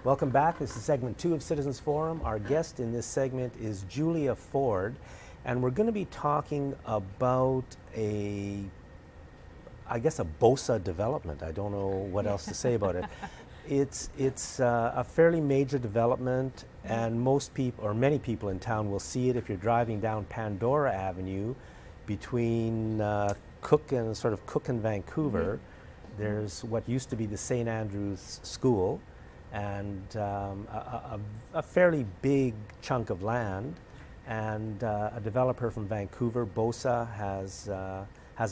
Welcome back. This is segment 2 of Citizens Forum. Our guest in this segment is Julia Ford, and we're going to be talking about I guess a Bosa development. I don't know what else to say about it. It's a fairly major development, and most people, or many people in town, will see it if you're driving down Pandora Avenue between Cook and Vancouver. There's what used to be the St. Andrew's School, and a fairly big chunk of land, and a developer from Vancouver, Bosa, has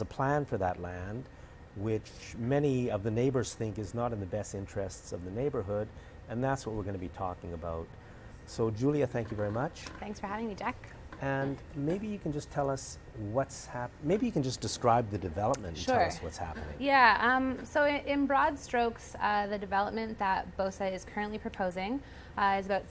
a plan for that land, which many of the neighbors think is not in the best interests of the neighborhood, and that's what we're going to be talking about. So Julia, thank you very much. Thanks for having me, Jack. And maybe you can just tell us what's happening. Maybe you can just describe the development and tell us what's happening. Yeah, so in broad strokes, the development that Bosa is currently proposing is about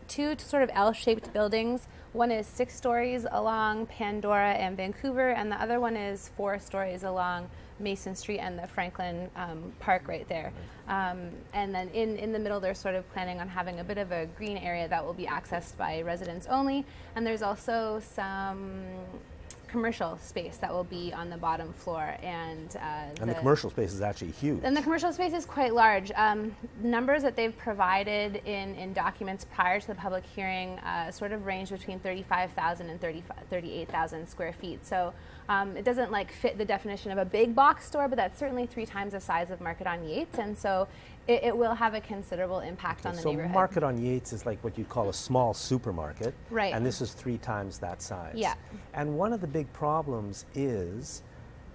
two sort of L-shaped buildings. One is 6 stories along Pandora and Vancouver, and the other one is 4 stories along Mason Street and the Franklin Park right there. And then in the middle, they're sort of planning on having a bit of a green area that will be accessed by residents only. And there's also some commercial space that will be on the bottom floor. And the commercial space is actually huge. And the commercial space is quite large. Numbers that they've provided in documents prior to the public hearing sort of range between 35,000 and 38,000 square feet. So it doesn't fit the definition of a big box store, but that's certainly 3 times the size of Market on Yates, and so it will have a considerable impact on the neighborhood. So Market on Yates is like what you'd call a small supermarket, right? And this is 3 times that size. Yeah. And one of the big problems is,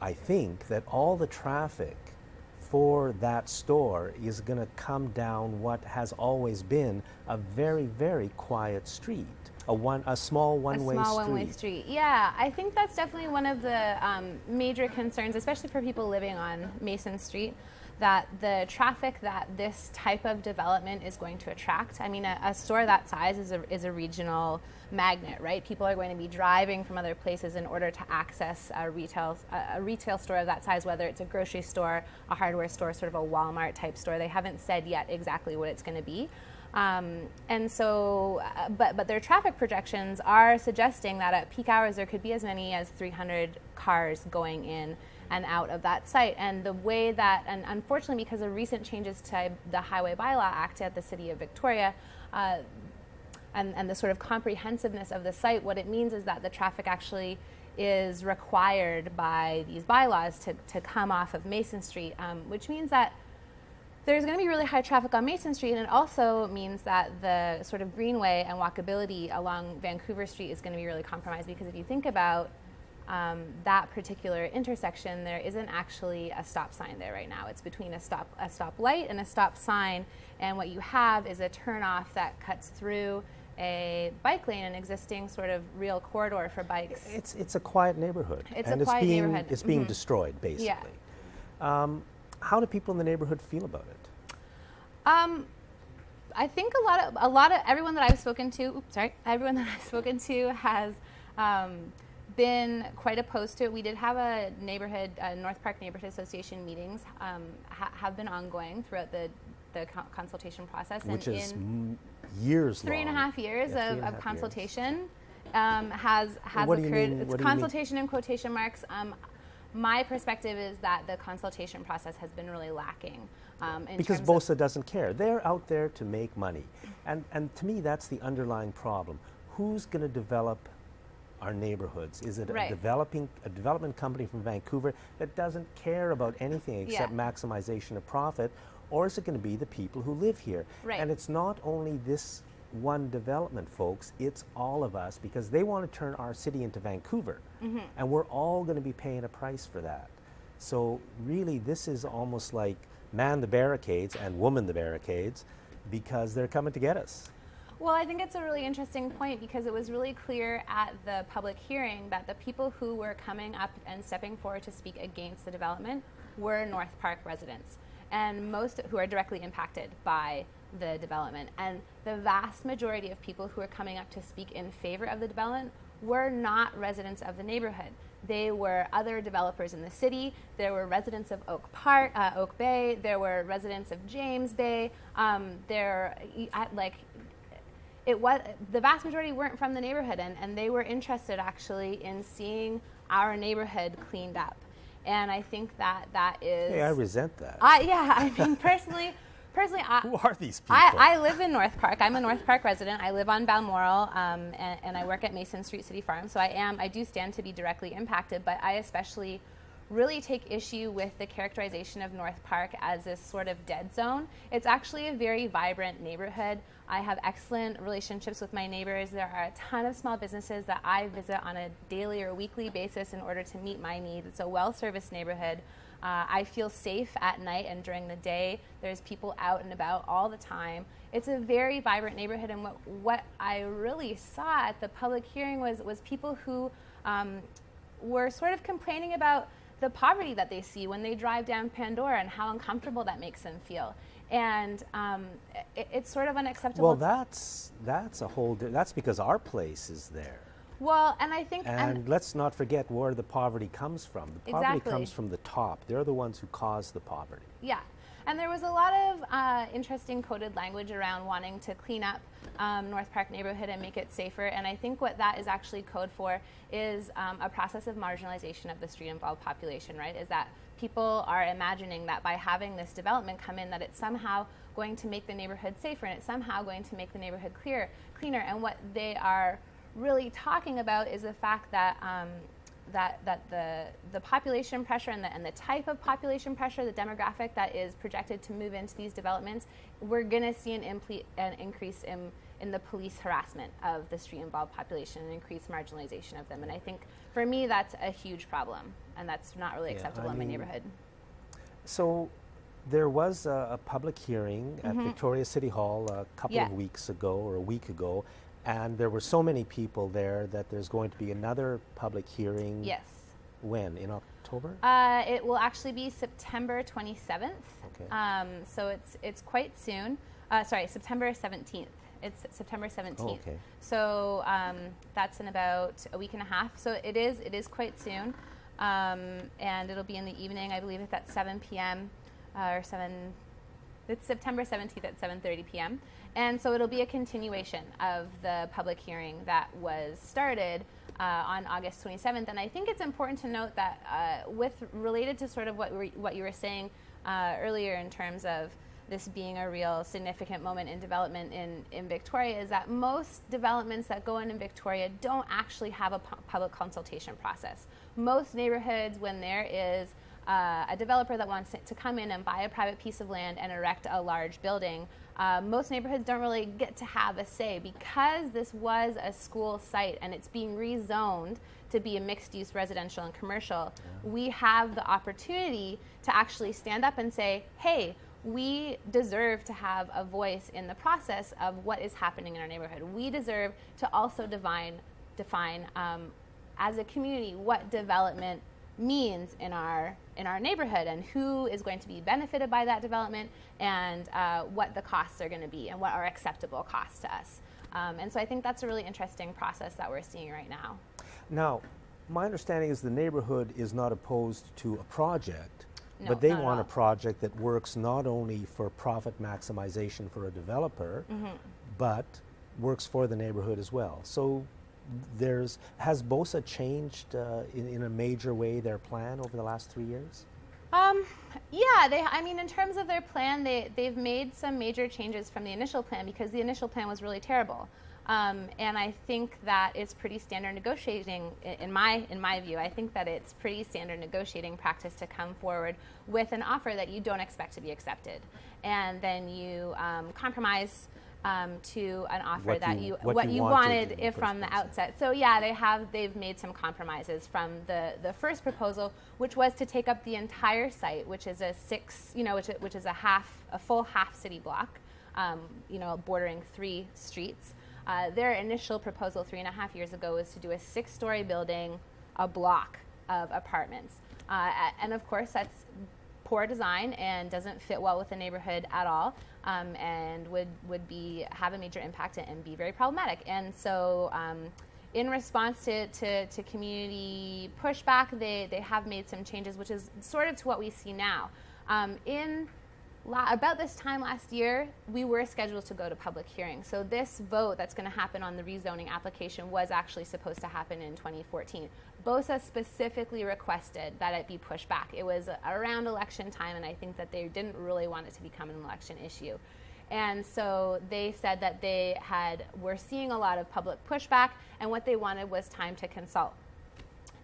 I think, that all the traffic for that store is going to come down what has always been a very, very quiet street. A small one-way street. Yeah, I think that's definitely one of the major concerns, especially for people living on Mason Street, that the traffic that this type of development is going to attract. I mean, a store that size is a regional magnet, right? People are going to be driving from other places in order to access a retail store of that size, whether it's a grocery store, a hardware store, sort of a Walmart type store. They haven't said yet exactly what it's going to be. And so, but their traffic projections are suggesting that at peak hours there could be as many as 300 cars going in and out of that site. And the way that, and unfortunately because of recent changes to the Highway Bylaw Act at the City of Victoria, and the sort of comprehensiveness of the site, what it means is that the traffic actually is required by these bylaws to come off of Mason Street, which means that there's going to be really high traffic on Mason Street, and it also means that the sort of greenway and walkability along Vancouver Street is going to be really compromised, because if you think about that particular intersection, there isn't actually a stop sign there right now. It's between a stop light and a stop sign, and what you have is a turnoff that cuts through a bike lane, an existing sort of real corridor for bikes. It's a quiet neighborhood. Neighborhood. It's being destroyed, basically. Yeah. How do people in the neighborhood feel about it? I think a lot of everyone that I've spoken to, has been quite opposed to it. We did have a North Park Neighborhood Association meetings, have been ongoing throughout the consultation process. Which is years long. 3.5 years of consultation has occurred. It's consultation in quotation marks. My perspective is that the consultation process has been really lacking. Because Bosa doesn't care. They're out there to make money. And to me, that's the underlying problem. Who's going to develop our neighborhoods? Is it a development company from Vancouver that doesn't care about anything except maximization of profit? Or is it going to be the people who live here? Right. And it's not only this one development, folks, it's all of us, because they want to turn our city into Vancouver. And we're all going to be paying a price for that. So really, this is almost like man the barricades and woman the barricades, because they're coming to get us. Well, I think it's a really interesting point, because it was really clear at the public hearing that the people who were coming up and stepping forward to speak against the development were North Park residents, and most who are directly impacted by the development. And the vast majority of people who are coming up to speak in favor of the development were not residents of the neighborhood. They were other developers in the city. There were residents of Oak Bay. There were residents of James Bay. The vast majority weren't from the neighborhood, and they were interested actually in seeing our neighborhood cleaned up. And I think that is. Hey, I resent that. I mean, personally, who are these people? I live in North Park. I'm a North Park resident. I live on Balmoral, and I work at Mason Street City Farm. So I do stand to be directly impacted, but I especially really take issue with the characterization of North Park as this sort of dead zone. It's actually a very vibrant neighborhood. I have excellent relationships with my neighbors. There are a ton of small businesses that I visit on a daily or weekly basis in order to meet my needs. It's a well-serviced neighborhood. I feel safe at night and during the day. There's people out and about all the time. It's a very vibrant neighborhood, and what I really saw at the public hearing was people who were sort of complaining about the poverty that they see when they drive down Pandora and how uncomfortable that makes them feel. And it's sort of unacceptable. Well, that's a whole. That's because our place is there. Well, and I think, and let's not forget where the poverty comes from. The poverty comes from the top. They're the ones who cause the poverty. Yeah, and there was a lot of interesting coded language around wanting to clean up North Park neighborhood and make it safer. And I think what that is actually code for is a process of marginalization of the street-involved population. Right? Is that people are imagining that by having this development come in, that it's somehow going to make the neighborhood safer, and it's somehow going to make the neighborhood cleaner. And what they are really talking about is the fact that the population pressure and the type of population pressure, the demographic that is projected to move into these developments, we're going to see an increase in the police harassment of the street-involved population and increased marginalization of them. And I think for me that's a huge problem, and that's not really acceptable in my neighborhood. So there was a public hearing at Victoria City Hall a couple of weeks ago, or a week ago. And there were so many people there that there's going to be another public hearing. Yes. When? In October? It will actually be September 27th. Okay. So it's quite soon. Sorry, September 17th. It's September 17th. Oh, okay. So that's in about a week and a half. So it is quite soon. And it'll be in the evening. I believe it's at 7 p.m. It's September 17th at 7:30 p.m. And so it'll be a continuation of the public hearing that was started on August 27th. And I think it's important to note that related to sort of what you were saying earlier in terms of this being a real significant moment in development in Victoria, is that most developments that go in Victoria don't actually have a public consultation process. Most neighborhoods, when there is a developer that wants to come in and buy a private piece of land and erect a large building, most neighborhoods don't really get to have a say. Because this was a school site and it's being rezoned to be a mixed-use residential and commercial, we have the opportunity to actually stand up and say, hey, we deserve to have a voice in the process of what is happening in our neighborhood. We deserve to also define as a community what development means in our neighborhood, and who is going to be benefited by that development, and what the costs are going to be and what are acceptable costs to us. And so I think that's a really interesting process that we're seeing right now. Now, my understanding is the neighborhood is not opposed to a project, No, but they not at want a all. project that works not only for profit maximization for a developer, but works for the neighborhood as well. So has Bosa changed in a major way their plan over the last 3 years? Yeah, in terms of their plan, they've made some major changes from the initial plan, because the initial plan was really terrible. And I think that it's pretty standard negotiating, in my view. I think that it's pretty standard negotiating practice to come forward with an offer that you don't expect to be accepted, and then you compromise to an offer what you wanted from the outset. So yeah, they've made some compromises from the first proposal, which was to take up the entire site, which is which is a full half city block, bordering 3 streets. Their initial proposal 3.5 years ago was to do a 6-story building, a block of apartments, and of course that's poor design and doesn't fit well with the neighborhood at all, and would have a major impact and be very problematic. And so in response to community pushback, they have made some changes, which is sort of to what we see now. About this time last year, we were scheduled to go to public hearing. So this vote that's going to happen on the rezoning application was actually supposed to happen in 2014. Bosa specifically requested that it be pushed back. It was around election time, and I think that they didn't really want it to become an election issue. And so they said that they were seeing a lot of public pushback, and what they wanted was time to consult.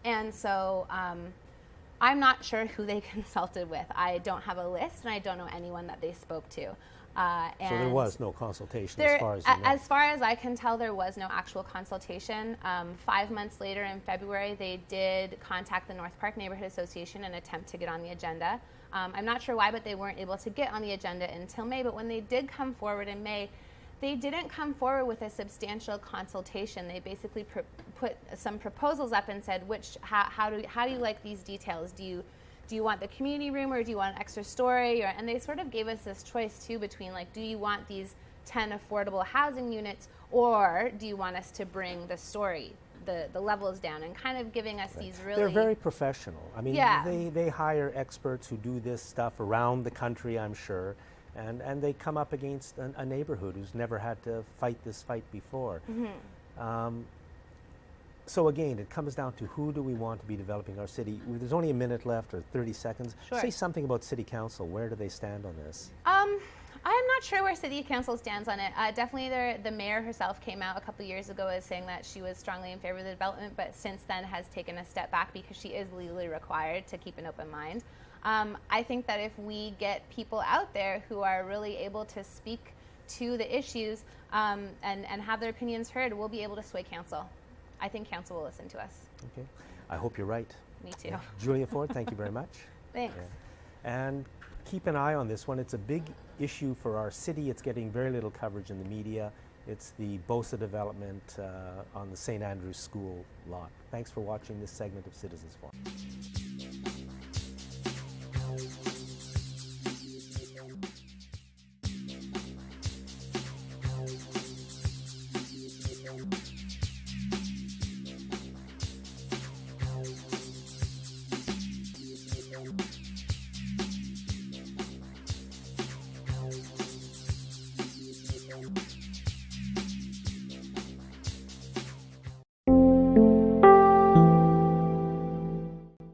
And so I'm not sure who they consulted with. I don't have a list, and I don't know anyone that they spoke to. So there was no consultation as far as you know. As far as I can tell, there was no actual consultation. 5 months later, in February, they did contact the North Park Neighbourhood Association and attempt to get on the agenda. I'm not sure why, but they weren't able to get on the agenda until May. But when they did come forward in May, they didn't come forward with a substantial consultation. They basically put some proposals up and said, how do you like these details? Do you want the community room, or do you want an extra story? And they sort of gave us this choice too between, like, do you want these 10 affordable housing units, or do you want us to bring the story, the levels down, and kind of giving us these really... They're very professional. I mean, yeah. they hire experts who do this stuff around the country, I'm sure. And they come up against a neighborhood who's never had to fight this fight before. Mm-hmm. So again, it comes down to who do we want to be developing our city. There's only a minute left, or 30 seconds. Sure. Say something about City Council. Where do they stand on this? I'm not sure where City Council stands on it. Definitely the mayor herself came out a couple years ago as saying that she was strongly in favor of the development, but since then has taken a step back because she is legally required to keep an open mind. I think that if we get people out there who are really able to speak to the issues and have their opinions heard, we'll be able to sway council. I think council will listen to us. Okay. I hope you're right. Me too. Yeah. Julia Ford, thank you very much. Thanks. Yeah. And keep an eye on this one. It's a big issue for our city. It's getting very little coverage in the media. It's the Bosa development on the St. Andrew's School lot. Thanks for watching this segment of Citizens Forum.